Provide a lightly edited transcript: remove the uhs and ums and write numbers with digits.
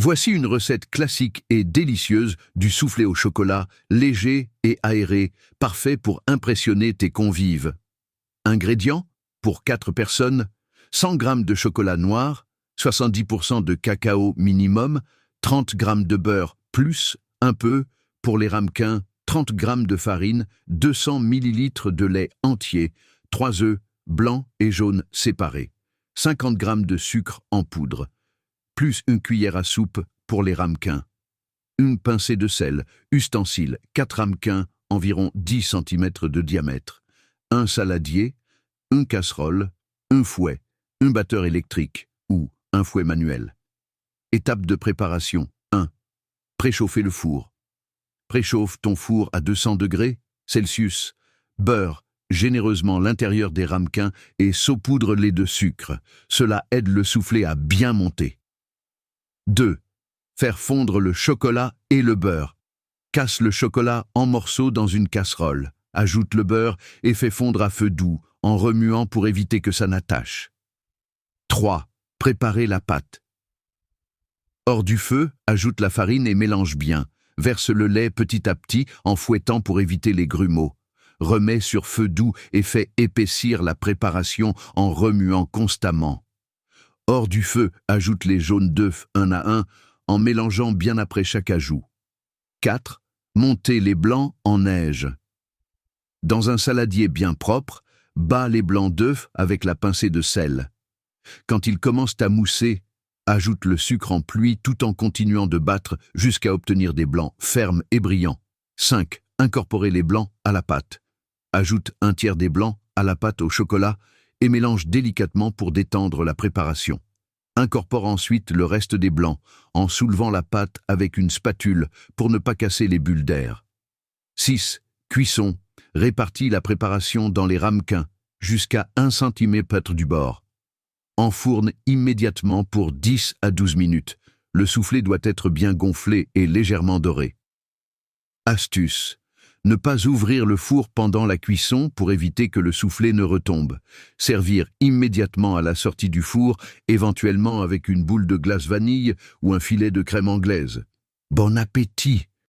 Voici une recette classique et délicieuse du soufflé au chocolat, léger et aéré, parfait pour impressionner tes convives. Ingrédients: pour 4 personnes, 100 g de chocolat noir, 70% de cacao minimum, 30 g de beurre plus un peu, pour les ramequins, 30 g de farine, 200 ml de lait entier, 3 œufs, blancs et jaunes séparés, 50 g de sucre en poudre, plus une cuillère à soupe pour les ramequins. Une pincée de sel, ustensile, 4 ramequins, environ 10 cm de diamètre, un saladier, une casserole, un fouet, un batteur électrique ou un fouet manuel. Étape de préparation 1. Préchauffer le four. Préchauffe ton four à 200 degrés Celsius. Beurre généreusement l'intérieur des ramequins et saupoudre-les de sucre. Cela aide le soufflé à bien monter. 2. Faire fondre le chocolat et le beurre. Casse le chocolat en morceaux dans une casserole. Ajoute le beurre et fais fondre à feu doux, en remuant pour éviter que ça n'attache. 3. Préparer la pâte. Hors du feu, ajoute la farine et mélange bien. Verse le lait petit à petit en fouettant pour éviter les grumeaux. Remets sur feu doux et fais épaissir la préparation en remuant constamment. Hors du feu, ajoute les jaunes d'œufs un à un en mélangeant bien après chaque ajout. 4. Monter les blancs en neige. Dans un saladier bien propre, bats les blancs d'œufs avec la pincée de sel. Quand ils commencent à mousser, ajoute le sucre en pluie tout en continuant de battre jusqu'à obtenir des blancs fermes et brillants. 5. Incorporer les blancs à la pâte. Ajoute un tiers des blancs à la pâte au chocolat et mélange délicatement pour détendre la préparation. Incorpore ensuite le reste des blancs en soulevant la pâte avec une spatule pour ne pas casser les bulles d'air. 6. Cuisson. Répartis la préparation dans les ramequins jusqu'à 1 cm du bord. Enfourne immédiatement pour 10 à 12 minutes. Le soufflé doit être bien gonflé et légèrement doré. Astuce: ne pas ouvrir le four pendant la cuisson pour éviter que le soufflé ne retombe. Servir immédiatement à la sortie du four, éventuellement avec une boule de glace vanille ou un filet de crème anglaise. Bon appétit!